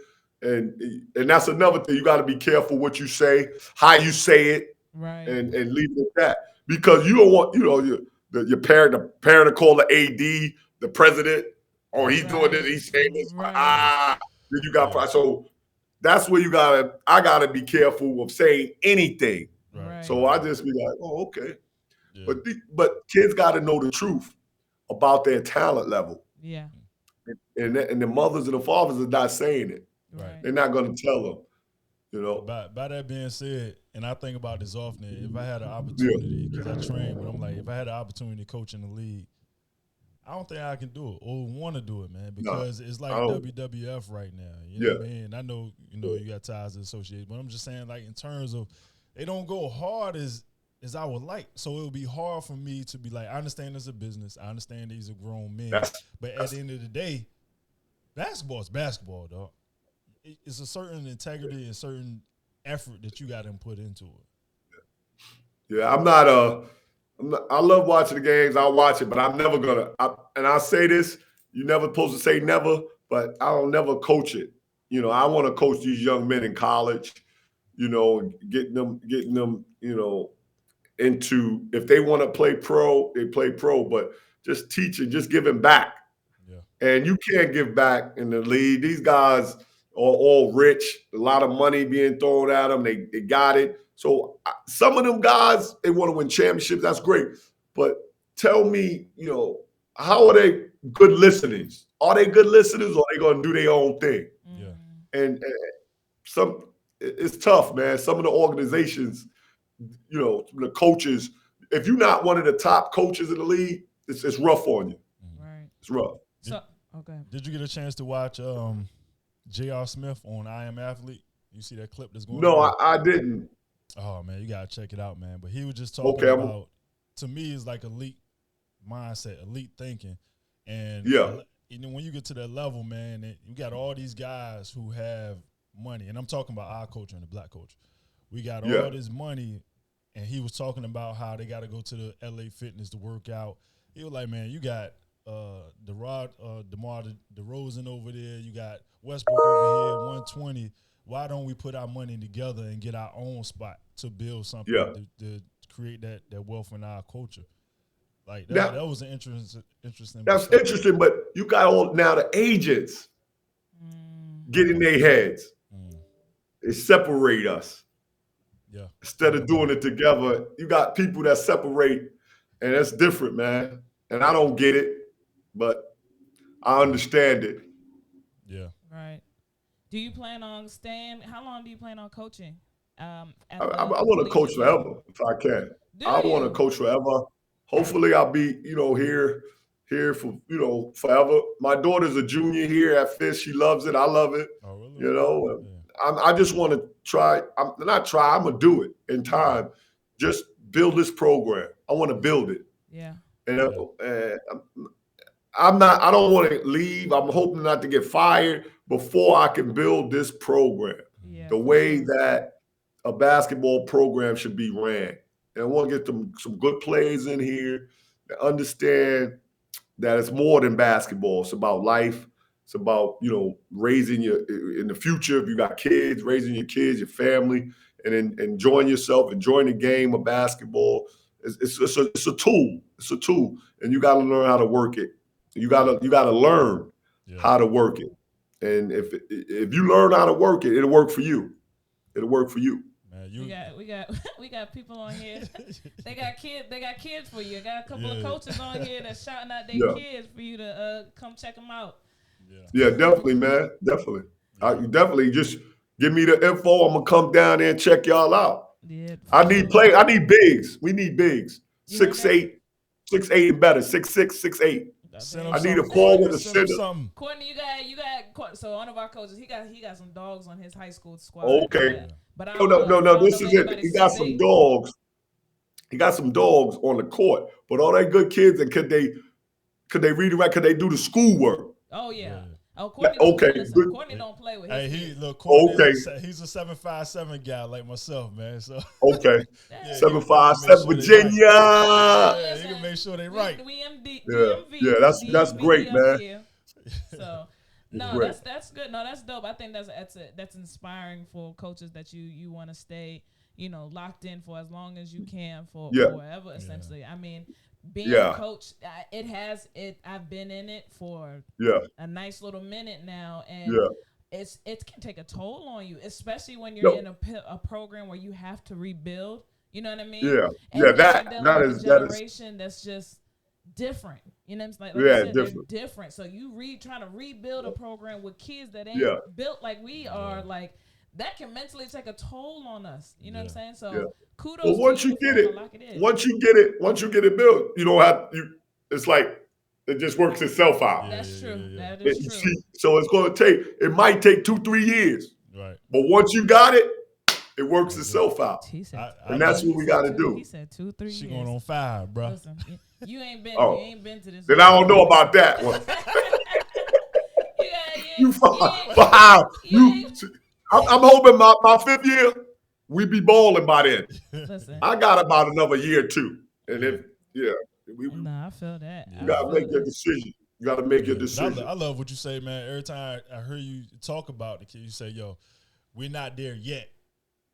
And that's another thing. You got to be careful what you say, how you say it, right? And leave it at that. Because you don't want, your parent to call the AD, the president, or he's doing this, he's saying this. Then you got, so that's where I got to be careful of saying anything. Right. So I just be like, oh, okay. Yeah. But kids got to know the truth about their talent level. Yeah. And the mothers and the fathers are not saying it. Right. They're not going to tell them. You know. By that being said, and I think about this often, if I had an opportunity, because I train, but I'm like, if I had an opportunity to coach in the league, I don't think I can do it or want to do it, man, because it's like WWF right now. You know what I mean? I know, you got ties to the association, but I'm just saying, like, in terms of they don't go hard as I would like. So it would be hard for me to be like, I understand it's a business. I understand these are grown men. But at the end of the day, basketball is basketball, dog. It's a certain integrity and certain effort that you got to put into it. Yeah, I love watching the games. I'll watch it, but I'm never going to. And I say this, you're never supposed to say never, but I'll never coach it. I want to coach these young men in college, getting them, into, if they want to play pro, they play pro, but just teaching, just giving back. Yeah. And you can't give back in the league. These guys are all rich, a lot of money being thrown at them. They got it. So some of them guys, they want to win championships. That's great. But tell me, how are they good listeners? Are they good listeners, or are they going to do their own thing? Yeah. And it's tough, man. Some of the organizations, the coaches, if you're not one of the top coaches in the league, it's rough on you. Right. It's rough. Did you get a chance to watch J.R. Smith on I Am Athlete? You see that clip that's going on? No, I didn't. Oh, man, you got to check it out, man. But he was just talking about, to me, it's like elite mindset, elite thinking. And when you get to that level, man, you got all these guys who have money. And I'm talking about our culture and the black culture. We got all this money, and he was talking about how they got to go to the LA Fitness to work out. He was like, man, you got DeMar DeRozan over there. You got Westbrook over here, 120. Why don't we put our money together and get our own spot to build something to create that wealth in our culture? Like that was an interesting. That's interesting, but you got all now the agents get in their heads. They separate us. Yeah. Instead of doing it together, you got people that separate, and that's different, man. And I don't get it, but I understand it. Yeah. Right. Do you plan on staying? How long do you plan on coaching? I want to coach forever if I can. I want to coach forever. Hopefully, I'll be here for forever. My daughter's a junior here at Fisk. She loves it. I love it. Oh, really? I just want to try. I'm gonna do it in time. Just build this program. I want to build it. Yeah. And I don't want to leave. I'm hoping not to get fired before I can build this program the way that a basketball program should be ran. And I want to get some good players in here that understand that it's more than basketball. It's about life. It's about, raising in the future, if you got kids, raising your kids, your family, and enjoying yourself, enjoying the game of basketball. It's a tool. It's a tool, and you got to learn how to work it. You got to learn how to work it. And if you learn how to work it, it'll work for you. It'll work for you. Man, we got people on here. They got kids for you. Got a couple of coaches on here that's shouting out their kids for you to come check them out. Yeah, definitely, man. Definitely. You definitely just give me the info. I'm gonna come down there and check y'all out. Yeah. I need bigs. We need bigs. 6'8", 6'8" and better. 6'6", 6'8". I need a forward, a center. Courtney, you got. So one of our coaches, he got some dogs on his high school squad. Okay. But No. This is it. He got some dogs. He got some dogs on the court, but all they good kids, and could they read and write? Could they do the schoolwork? Oh yeah. Oh, Courtney Courtney don't play with his kids. Courtney, he's a 7'5" guy like myself, man. So 7'5", Virginia. Yeah, he can make sure they right. We MD. Yeah, that's great, man. So no, that's good. No, that's dope. I think that's inspiring for coaches that you want to stay, locked in for as long as you can for forever. Essentially, I mean. Being a coach, I've been in it for a nice little minute now, and it can take a toll on you, especially when you're in a program where you have to rebuild. You know what I mean? That is generation that's just different. You know what I'm saying? Like I said, different. They're different. So you trying to rebuild a program with kids that ain't built like we are, like that can mentally take a toll on us. You know what I'm saying? So. Kudos. Well, once you get it built, you don't have it's like it just works itself out. That's true. That is true. So it might take 2-3 years. Right. But once you got it, it works itself out. And that's what we got to do. He said 2-3 years. She going on 5, bro. Listen, you ain't been to this. Then I don't know about that one. You 5. I'm hoping my 5th year. We be balling by then. Listen. I got about another year or 2. And if I feel that. You gotta make your decision. You gotta make your decision. I love what you say, man. Every time I hear you talk about the kid, you say, yo, we're not there yet.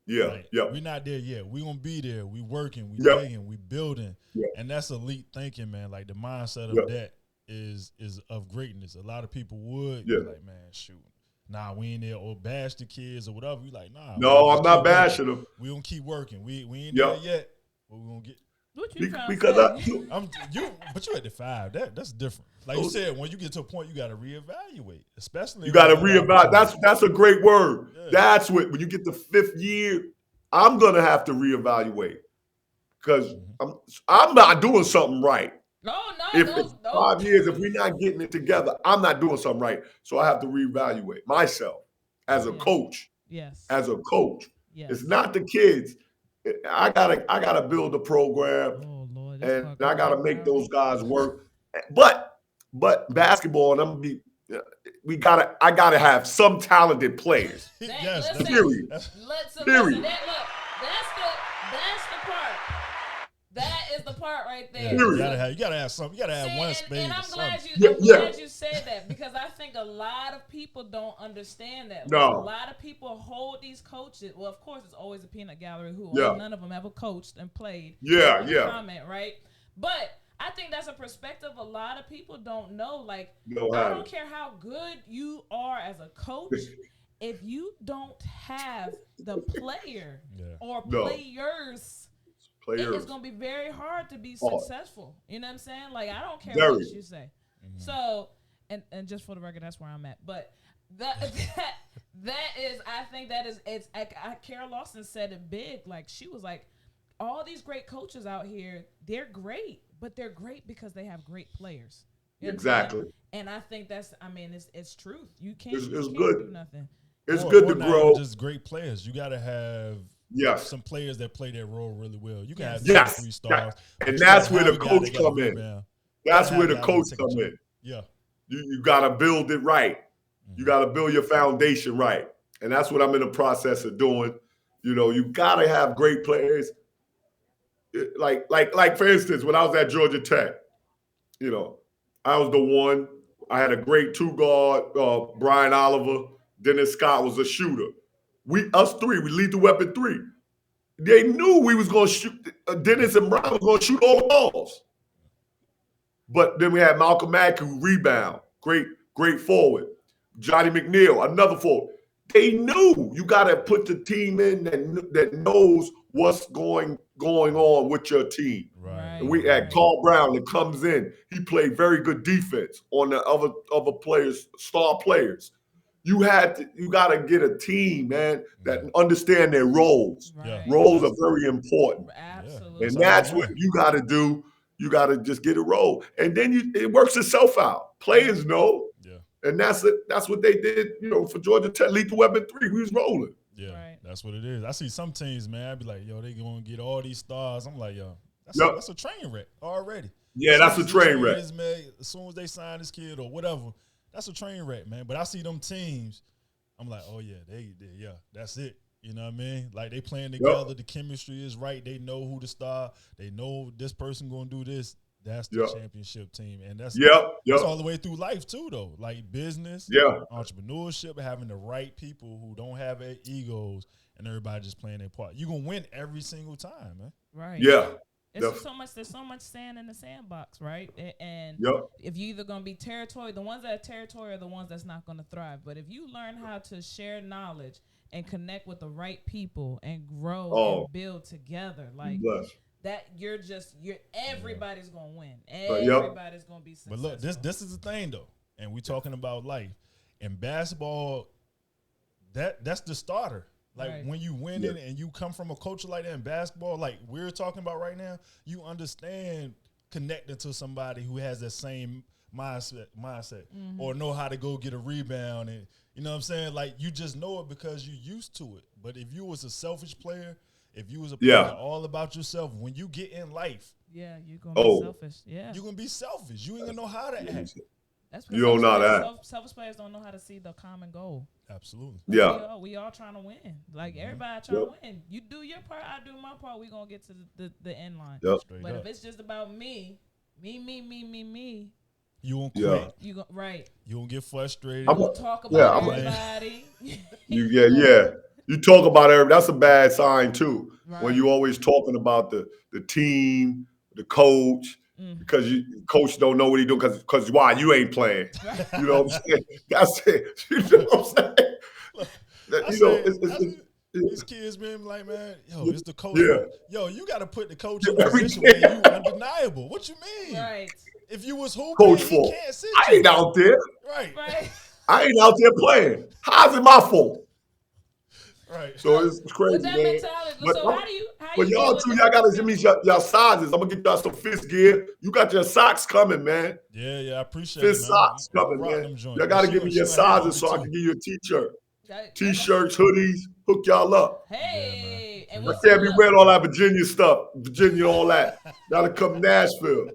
Yeah. We're not there yet. We gonna be there. We working, we digging, we building. And that's elite thinking, man. Like the mindset of that is of greatness. A lot of people would be like, man, shoot. Nah, we ain't there or bash the kids or whatever. We like, nah. No, I'm not bashing them. We gonna keep working. We ain't there yet, but we gonna get. What you trying because to say? But you at the 5. That's different. Like you said, when you get to a point, you got to reevaluate. Especially you got to reevaluate. That's a great word. Yeah. That's when you get the 5th year, I'm gonna have to reevaluate because I'm not doing something right. No. If it's 5 years, if we're not getting it together, I'm not doing something right. So I have to reevaluate myself as a coach. Yes. As a coach. Yes. It's not the kids. I gotta build a program, and I gotta make those guys work. But basketball, and I gotta have some talented players. Yes, period. Period. That's the part. That is the part right there. You gotta have something. You gotta have one spade. And I'm glad you said that because I think a lot of people don't understand that. No. A lot of people hold these coaches. Well, of course, it's always a peanut gallery who none of them ever coached and played. Comment, right? But I think that's a perspective a lot of people don't know. Like, I don't care how good you are as a coach. If you don't have the player or players, it is going to be very hard to be successful. You know what I'm saying? Like, I don't care what you say. Mm-hmm. So, and just for the record, that's where I'm at. But that is, I think that is, it's, Carol Lawson said it big. Like, she was like, all these great coaches out here, they're great, but they're great because they have great players. You know exactly. And I think that's, I mean, it's truth. You can't, it's you good. Can't do nothing. It's good to grow. Just great players. You got to have some players that play their role really well. You can have 3 stars. And that's where the coach come in. That's where the coach come in. Yeah. You got to build it right. You got to build your foundation right. And that's what I'm in the process of doing. You know, you got to have great players. Like for instance, when I was at Georgia Tech, you know, I was the one. I had a great 2-guard, Brian Oliver. Dennis Scott was a shooter. Us 3, we lead the weapon 3. They knew we was going to shoot. Dennis and Brown was going to shoot all the balls. But then we had Malcolm Mack, who rebound. Great forward. Johnny McNeil, another forward. They knew you got to put the team in that knows what's going on with your team. Right. And we had Carl Brown that comes in. He played very good defense on the other players, star players. You got to get a team, man, that understand their roles. Right. Roles are very important. Absolutely. And that's what you got to do. You got to just get a role. And then it works itself out. Players know. And that's what they did, for Georgia Tech. Lethal Weapon 3, we was rolling. Yeah, That's what it is. I see some teams, man, I'd be like, yo, they going to get all these stars. I'm like, yo, that's a train wreck already. Yeah, that's a train wreck. As soon as they sign this kid or whatever, that's a train wreck, man. But I see them teams, I'm like, oh, yeah, that's it. You know what I mean? Like, they playing together. The chemistry is right. They know who the star. They know this person going to do this. That's the championship team. And that's all the way through life, too, though. Like, business, entrepreneurship, having the right people who don't have egos, and everybody just playing their part. You're going to win every single time, man. Right. Yeah. There's so much sand in the sandbox, right? And if you either going to be territorial, the ones that are territorial are the ones that's not going to thrive. But if you learn how to share knowledge and connect with the right people and grow and build together, like that, everybody's going to win. Everybody's going to be successful. But look, this is the thing, though, and we talking about life. In basketball, that's the starter. Like, when you win it and you come from a culture like that in basketball, like we're talking about right now, you understand connecting to somebody who has that same mindset or know how to go get a rebound. And you know what I'm saying? Like, you just know it because you're used to it. But if you was a selfish player, if you was a player all about yourself, when you get in life, you're going to be selfish. Yeah. You're going to be selfish. You ain't going to know how to act. That's you don't know that. Selfish players don't know how to see the common goal. Absolutely. Yeah. We all trying to win. Like, everybody trying to win. You do your part, I do my part. We gonna get to the end line. Yep. But if it's just about me, you won't quit. You right. You won't get frustrated. You won't talk about everybody. You talk about everybody. That's a bad sign too. Right. When you always talking about the team, the coach. Because coach don't know what he doing because why you ain't playing. You know what I'm saying? That's it. You know what I'm saying? These kids been like, man, it's the coach. Yeah. Yo, you got to put the coach in a position where you undeniable. What you mean? Right. If you was hooping, coach he fault. can't sit I ain't out there. Right. I ain't out there playing. How's it my fault? Right. So it's crazy, with that man. mentality, so how do you y'all too, y'all gotta give me y'all sizes. I'm gonna get y'all some fist gear. You got your socks coming, man. Yeah, I appreciate fist it, man. socks coming, man. Y'all gotta give me your sizes so I can give you a t-shirt. T-shirts, hoodies, hook y'all up. Hey, and I can't be wearing all that Virginia stuff. Virginia, all that. Gotta come Nashville.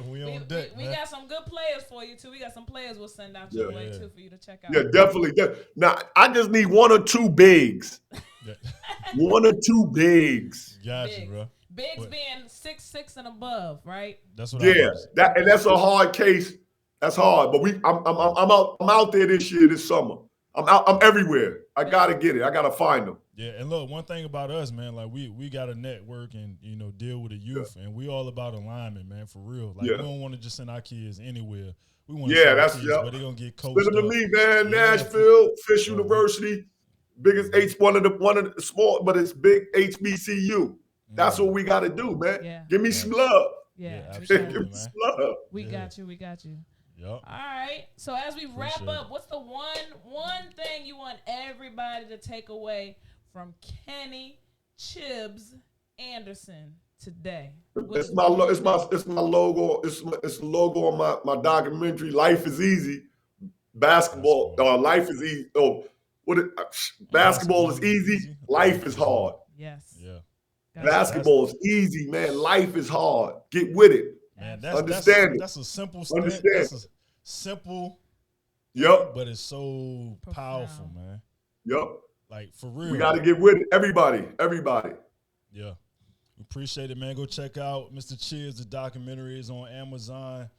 we on deck, we got some good players for you too. We got some players we'll send out your way too for you to check out. Yeah, definitely. Now I just need one or two bigs. One or two bigs. Gotcha, bro. Bigs being 6'6" and above, right? That's what. And that's a hard case. That's hard, but I'm out there this year, this summer. I'm everywhere. I gotta get it. I gotta find them. Yeah, and look, one thing about us, man, like we got to network and deal with the youth, and we all about alignment, man, for real. Like we don't want to just send our kids anywhere. We want to send our kids where they gonna get coached. Send them to me, man. Nashville, Fish University, biggest one of the small, but it's big HBCU. That's what we got to do, man. Yeah. Give me some love. Yeah, give me some love. We got you. We got you. Yep. All right. So as we wrap up, what's the one thing you want everybody to take away from Kenny Chibbs Anderson today? It's my logo. It's the logo on my documentary. Life is easy. Basketball. Life is easy. Basketball is easy. Life is hard. Yes. Yeah. Basketball is easy, man. Life is hard. Get with it. Man, understand it. That's a simple Understand. That's a simple. Yep. But it's so powerful, man. Yep. Like, for real. We got to get with it. Everybody. Yeah. We appreciate it, man. Go check out Mr. Chibbs. The documentary is on Amazon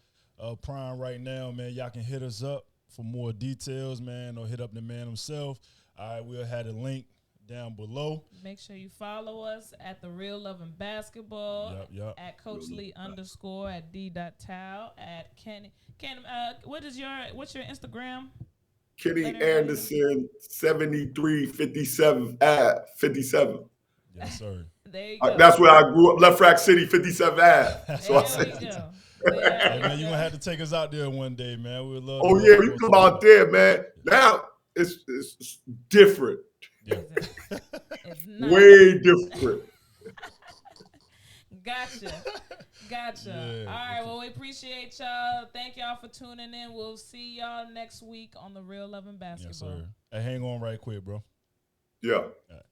Prime right now, man. Y'all can hit us up for more details, man, or hit up the man himself. All right, we'll have the link down below. Make sure you follow us at The Real Love and Basketball. Yep. At Coach Lee _, at D.Tao, at Kenny. What's your Instagram? Kenny Anderson 7357 at 57. Yes, sir. There you go. That's where I grew up, Left Rack City, 57 Ave. So I said, Hey, man, you're gonna have to take us out there one day, man. We'd love. oh yeah, we come out there, man. Now it's different. Yeah. Way different. Gotcha. Yeah. All right. Well, we appreciate y'all. Thank y'all for tuning in. We'll see y'all next week on The Real Love and Basketball. Yes, sir. Hey, hang on right quick, bro. Yeah. All right.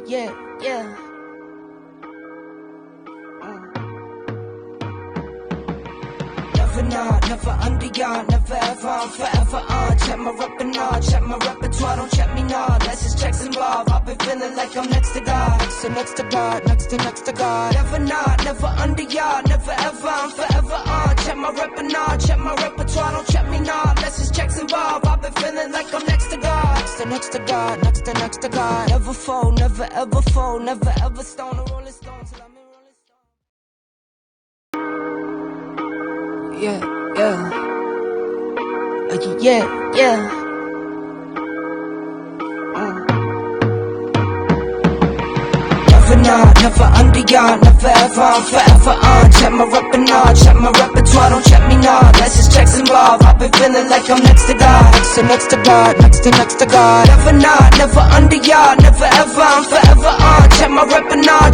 Yeah. Never not, never under y'all, never ever, I'm forever on. Check my repertoire, check my repertoire, don't check me now. That's just checks involved. I've been feeling like I'm next to God, next to God, next to God. Never not, never under y'all, never ever, I'm forever on. Check my repertoire, don't check me now. That's just checks involved. I've been feeling like I'm next to God, next to God, next to God. Never fold, never ever fold, never ever stone a rolling stone till I'm in rolling stone. Yeah. Never not, never under y'all, never ever, I'm forever on. Check my repertoire, don't check me now. That's just checks involved. I've been feeling like I'm next to God, next to God, next to God. Never not, never under y'all, never ever, I'm forever on. Check my repertoire,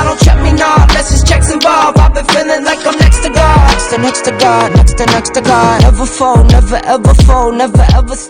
don't check me now. That's just checks involved. I've been feeling like I'm next to God, next to God, next to God. Never fold, never ever fold, never ever stop.